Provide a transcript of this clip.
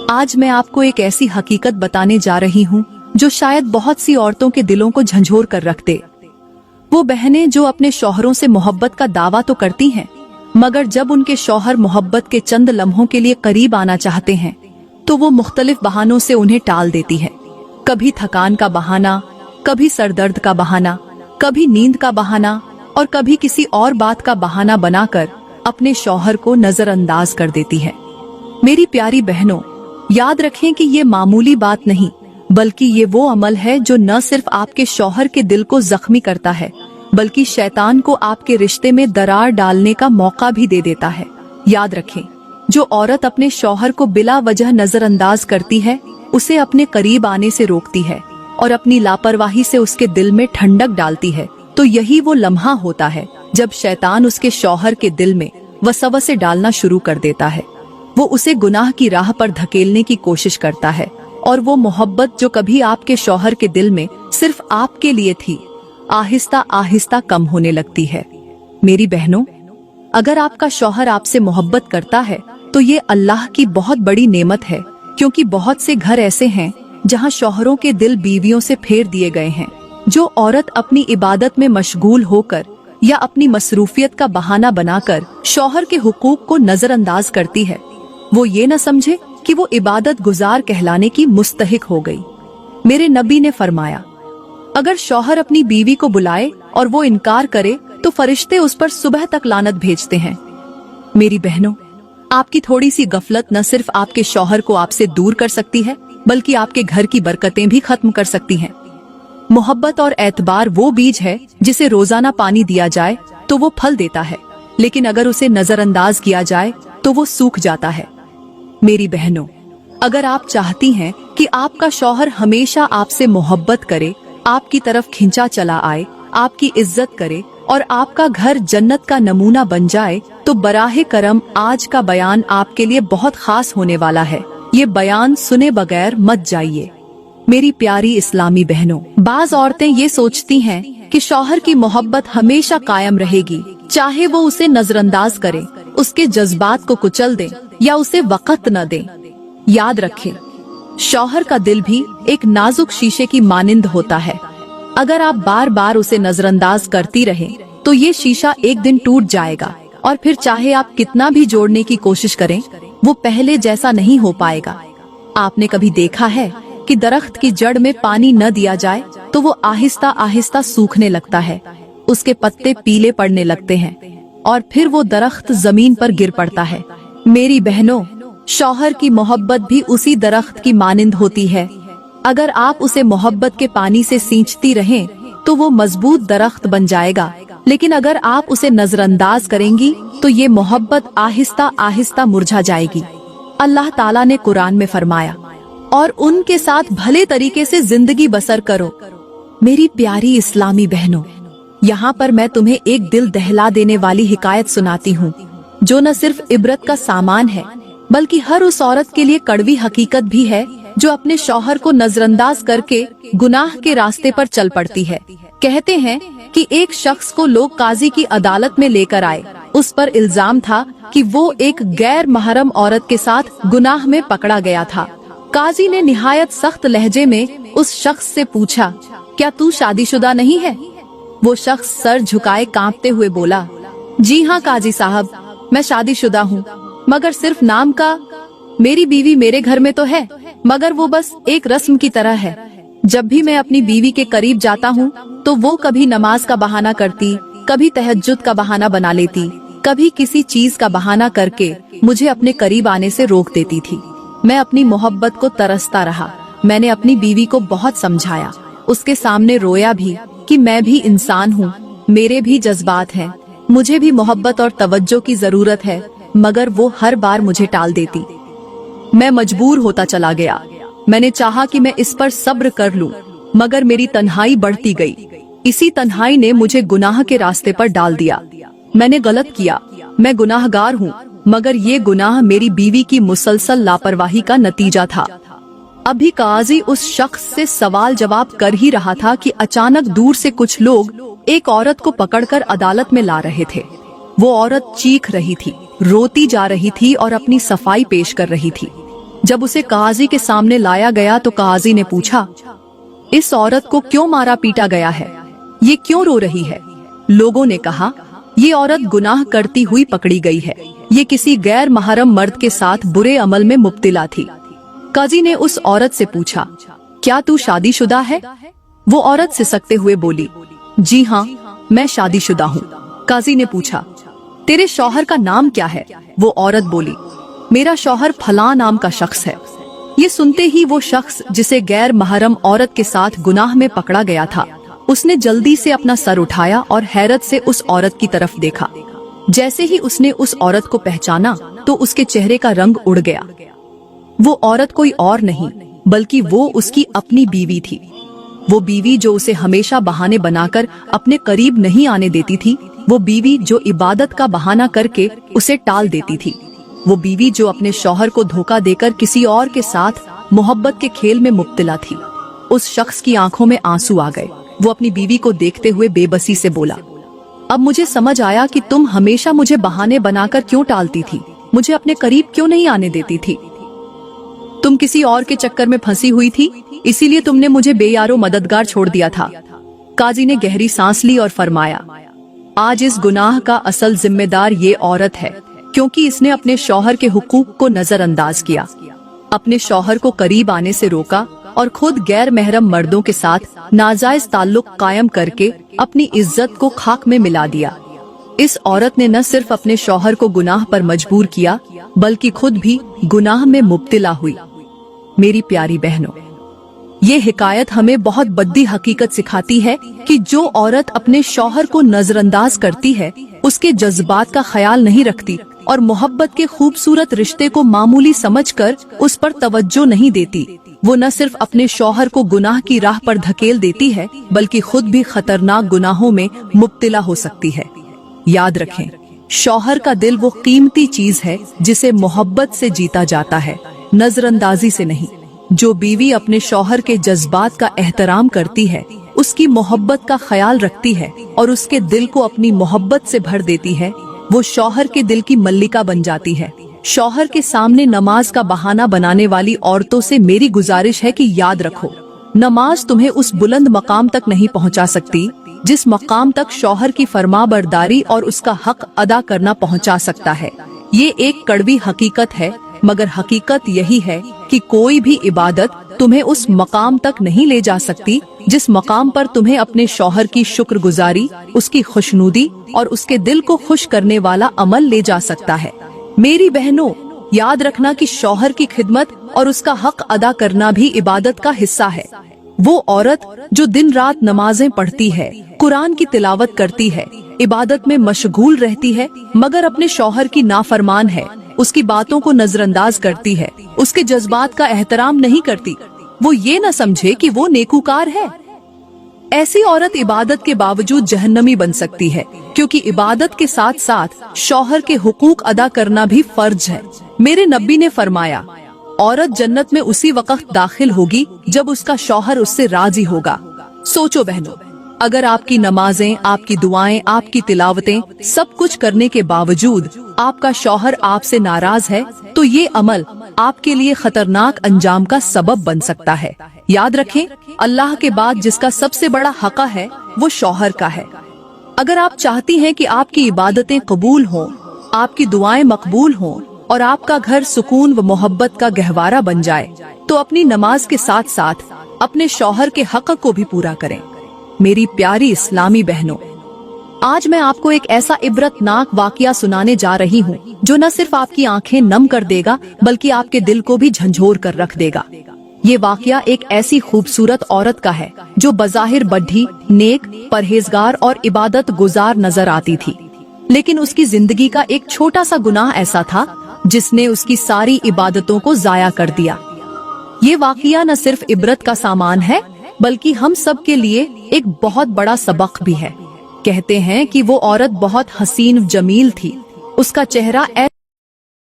आज मैं आपको एक ऐसी हकीकत बताने जा रही हूँ जो शायद बहुत सी औरतों के दिलों को झंझोर कर रख दे। वो बहनें जो अपने शौहरों से मोहब्बत का दावा तो करती हैं, मगर जब उनके शौहर मोहब्बत के चंद लम्हों के लिए करीब आना चाहते हैं तो वो मुख्तलिफ बहानों से उन्हें टाल देती है। कभी थकान का बहाना, कभी सरदर्द का बहाना, कभी नींद का बहाना और कभी किसी और बात का बहाना बनाकर अपने शौहर को नजरअंदाज कर देती है। मेरी प्यारी बहनों, याद रखें कि ये मामूली बात नहीं, बल्कि ये वो अमल है जो न सिर्फ आपके शौहर के दिल को जख्मी करता है, बल्कि शैतान को आपके रिश्ते में दरार डालने का मौका भी दे देता है। याद रखें, जो औरत अपने शौहर को बिला वजह नजरअंदाज करती है, उसे अपने करीब आने से रोकती है और अपनी लापरवाही से उसके दिल में ठंडक डालती है, तो यही वो लम्हा होता है जब शैतान उसके शौहर के दिल में वसवसे डालना शुरू कर देता है। वो उसे गुनाह की राह पर धकेलने की कोशिश करता है और वो मोहब्बत जो कभी आपके शौहर के दिल में सिर्फ आपके लिए थी, आहिस्ता आहिस्ता कम होने लगती है। मेरी बहनों, अगर आपका शौहर आपसे मोहब्बत करता है तो ये अल्लाह की बहुत बड़ी नेमत है, क्योंकि बहुत से घर ऐसे हैं जहां शौहरों के दिल बीवियों से फेर दिए गए हैं। जो औरत अपनी इबादत में मशगूल होकर या अपनी मसरूफियत का बहाना बनाकर शौहर के हुकूक को नजरअंदाज करती है, वो ये न समझे कि वो इबादत गुजार कहलाने की मुस्तहिक हो गई। मेरे नबी ने फरमाया, अगर शौहर अपनी बीवी को बुलाए और वो इनकार करे तो फरिश्ते उस पर सुबह तक लानत भेजते हैं। मेरी बहनों, आपकी थोड़ी सी गफलत न सिर्फ आपके शौहर को आपसे दूर कर सकती है, बल्कि आपके घर की बरकतें भी खत्म कर सकती हैं। मोहब्बत और एतबार वो बीज है जिसे रोजाना पानी दिया जाए तो वो फल देता है, लेकिन अगर उसे नजरअंदाज किया जाए तो वो सूख जाता है। मेरी बहनों, अगर आप चाहती हैं कि आपका शौहर हमेशा आपसे मोहब्बत करे, आपकी तरफ खिंचा चला आए, आपकी इज्जत करे और आपका घर जन्नत का नमूना बन जाए, तो बराहे करम आज का बयान आपके लिए बहुत खास होने वाला है। ये बयान सुने बगैर मत जाइए। मेरी प्यारी इस्लामी बहनों, बाज औरतें ये सोचती हैं कि शौहर की मोहब्बत हमेशा कायम रहेगी, चाहे वो उसे नजरअंदाज करे, उसके जज्बात को कुचल दे या उसे वक़्त न दे। याद रखें, शौहर का दिल भी एक नाजुक शीशे की मानिंद होता है। अगर आप बार बार उसे नजरअंदाज करती रहें तो ये शीशा एक दिन टूट जाएगा और फिर चाहे आप कितना भी जोड़ने की कोशिश करें, वो पहले जैसा नहीं हो पाएगा। आपने कभी देखा है कि दरख्त की जड़ में पानी न दिया जाए तो वो आहिस्ता आहिस्ता सूखने लगता है, उसके पत्ते पीले पड़ने लगते हैं और फिर वो दरख्त जमीन पर गिर पड़ता है। मेरी बहनों, शौहर की मोहब्बत भी उसी दरख्त की मानिंद होती है। अगर आप उसे मोहब्बत के पानी से सींचती रहें तो वो मजबूत दरख्त बन जाएगा, लेकिन अगर आप उसे नजरअंदाज करेंगी तो ये मोहब्बत आहिस्ता आहिस्ता मुरझा जाएगी। अल्लाह ताला ने कुरान में फरमाया, और उनके साथ भले तरीके से जिंदगी बसर करो। मेरी प्यारी इस्लामी बहनों, यहाँ पर मैं तुम्हें एक दिल दहला देने वाली हिकायत सुनाती हूँ, जो न सिर्फ इबरत का सामान है, बल्कि हर उस औरत के लिए कड़वी हकीकत भी है जो अपने शौहर को नजरअंदाज करके गुनाह के रास्ते पर चल पड़ती है। कहते हैं कि एक शख्स को लोग काजी की अदालत में लेकर आए। उस पर इल्जाम था कि वो एक गैर महरम औरत के साथ गुनाह में पकड़ा गया था। काजी ने निहायत सख्त लहजे में उस शख्स से पूछा, क्या तू शादीशुदा नहीं है? वो शख्स सर झुकाए कांपते हुए बोला, जी हाँ काजी साहब, मैं शादीशुदा हूँ, मगर सिर्फ नाम का। मेरी बीवी मेरे घर में तो है, मगर वो बस एक रस्म की तरह है। जब भी मैं अपनी बीवी के करीब जाता हूँ तो वो कभी नमाज का बहाना करती, कभी तहज्जुद का बहाना बना लेती, कभी किसी चीज का बहाना करके मुझे अपने करीब आने से रोक देती थी। मैं अपनी मोहब्बत को तरसता रहा। मैंने अपनी बीवी को बहुत समझाया, उसके सामने रोया भी कि मैं भी इंसान हूँ, मेरे भी जज्बात हैं, मुझे भी मोहब्बत और तवज्जो की जरूरत है, मगर वो हर बार मुझे टाल देती। मैं मजबूर होता चला गया। मैंने चाहा कि मैं इस पर सब्र कर लूं, मगर मेरी तन्हाई बढ़ती गई। इसी तन्हाई ने मुझे गुनाह के रास्ते पर डाल दिया। मैंने गलत किया, मैं गुनाहगार हूँ, मगर ये गुनाह मेरी बीवी की मुसलसल लापरवाही का नतीजा था। अभी काजी उस शख्स से सवाल जवाब कर ही रहा था कि अचानक दूर से कुछ लोग एक औरत को पकड़कर अदालत में ला रहे थे। वो औरत चीख रही थी, रोती जा रही थी और अपनी सफाई पेश कर रही थी। जब उसे काजी के सामने लाया गया तो काजी ने पूछा, इस औरत को क्यों मारा पीटा गया है? ये क्यों रो रही है? लोगों ने कहा, ये औरत गुनाह करती हुई पकड़ी गई है। ये किसी गैर महरम मर्द के साथ बुरे अमल में मुब्तिला थी। काजी ने उस औरत से पूछा, क्या तू शादीशुदा है? वो औरत सिसकते हुए बोली, जी हाँ, मैं शादीशुदा हूँ। काजी ने पूछा, तेरे शौहर का नाम क्या है? वो औरत बोली, मेरा शौहर फलां नाम का शख्स है। ये सुनते ही वो शख्स जिसे गैर महरम औरत के साथ गुनाह में पकड़ा गया था, उसने जल्दी से अपना सर उठाया और हैरत से उस औरत की तरफ देखा। जैसे ही उसने उस औरत को पहचाना तो उसके चेहरे का रंग उड़ गया। वो औरत कोई और नहीं बल्कि वो उसकी अपनी बीवी थी। वो बीवी जो उसे हमेशा बहाने बनाकर अपने करीब नहीं आने देती थी। वो बीवी जो इबादत का बहाना करके उसे टाल देती थी। वो बीवी जो अपने शौहर को धोखा देकर किसी और के साथ मोहब्बत के खेल में मुब्तिला थी। उस शख्स की आंखों में आंसू आ गए। वो अपनी बीवी को देखते हुए बेबसी से बोला, अब मुझे समझ आया कि तुम हमेशा मुझे बहाने बनाकर क्यों टालती थी, मुझे अपने करीब क्यों नहीं आने देती थी। तुम किसी और के चक्कर में फंसी हुई थी, इसीलिए तुमने मुझे बेयारो मददगार छोड़ दिया था। काजी ने गहरी सांस ली और फरमाया, आज इस गुनाह का असल जिम्मेदार ये औरत है, क्योंकि इसने अपने शौहर के हुकूक को नजरअंदाज किया, अपने शौहर को करीब आने से रोका और खुद गैर महरम मर्दों के साथ नाजायज ताल्लुक कायम करके अपनी इज्जत को खाक में मिला दिया। इस औरत ने न सिर्फ अपने शौहर को गुनाह पर मजबूर किया बल्कि खुद भी गुनाह में मुब्तिला हुई। मेरी प्यारी बहनों, ये हिकायत हमें बहुत बद्दी हकीकत सिखाती है कि जो औरत अपने शौहर को नजरअंदाज करती है, उसके जज्बात का ख्याल नहीं रखती और मोहब्बत के खूबसूरत रिश्ते को मामूली समझकर उस पर तवज्जो नहीं देती, वो न सिर्फ अपने शौहर को गुनाह की राह पर धकेल देती है बल्कि खुद भी खतरनाक गुनाहों में मुब्तिला हो सकती है। याद रखें, शौहर का दिल वो कीमती चीज है जिसे मोहब्बत से जीता जाता है, नजरअंदाजी से नहीं। जो बीवी अपने शौहर के जज्बात का एहतराम करती है, उसकी मोहब्बत का ख्याल रखती है और उसके दिल को अपनी मोहब्बत से भर देती है, वो शौहर के दिल की मल्लिका बन जाती है। शौहर के सामने नमाज का बहाना बनाने वाली औरतों से मेरी गुजारिश है कि याद रखो, नमाज तुम्हें उस बुलंद मकाम तक नहीं पहुंचा सकती जिस मकाम तक शौहर की फरमाबरदारी और उसका हक अदा करना पहुंचा सकता है। ये एक कड़वी हकीकत है, मगर हकीकत यही है कि कोई भी इबादत तुम्हें उस मकाम तक नहीं ले जा सकती जिस मकाम पर तुम्हें अपने शौहर की शुक्रगुजारी, उसकी खुशनुदी और उसके दिल को खुश करने वाला अमल ले जा सकता है। मेरी बहनों, याद रखना कि शौहर की खिदमत और उसका हक अदा करना भी इबादत का हिस्सा है। वो औरत जो दिन रात नमाजें पढ़ती है, कुरान की तिलावत करती है, इबादत में मशगूल रहती है, मगर अपने शौहर की नाफरमान है, उसकी बातों को नजरअंदाज करती है, उसके जज्बात का एहतराम नहीं करती, वो ये न समझे कि वो नेकूकार है। ऐसी औरत इबादत के बावजूद जहन्नमी बन सकती है, क्योंकि इबादत के साथ साथ शौहर के हुकूक अदा करना भी फर्ज है। मेरे नबी ने फरमाया, औरत जन्नत में उसी वक्त दाखिल होगी जब उसका शौहर उससे राजी होगा। सोचो बहनों, अगर आपकी नमाजें, आपकी दुआएं, आपकी तिलावतें, सब कुछ करने के बावजूद आपका शौहर आपसे नाराज है, तो ये अमल आपके लिए खतरनाक अंजाम का सबब बन सकता है। याद रखें, अल्लाह के बाद जिसका सबसे बड़ा हक है वो शौहर का है। अगर आप चाहती हैं कि आपकी इबादतें कबूल हों, आपकी दुआएं मकबूल हों और आपका घर सुकून व मोहब्बत का गहवारा बन जाए, तो अपनी नमाज के साथ साथ अपने शौहर के हक को भी पूरा करें। मेरी प्यारी इस्लामी बहनों, आज मैं आपको एक ऐसा इबरतनाक वाकया सुनाने जा रही हूँ जो न सिर्फ आपकी आंखें नम कर देगा बल्कि आपके दिल को भी झंझोर कर रख देगा। ये वाकया एक ऐसी खूबसूरत औरत का है जो बज़ाहिर बड्ढी, नेक, परहेजगार और इबादत गुजार नजर आती थी, लेकिन उसकी जिंदगी का एक छोटा सा गुनाह ऐसा था जिसने उसकी सारी इबादतों को जाया कर दिया। ये वाकया न सिर्फ इबरत का सामान है बल्कि हम सब के लिए एक बहुत बड़ा सबक भी है। कहते हैं कि वो औरत बहुत हसीन जमील थी, उसका चेहरा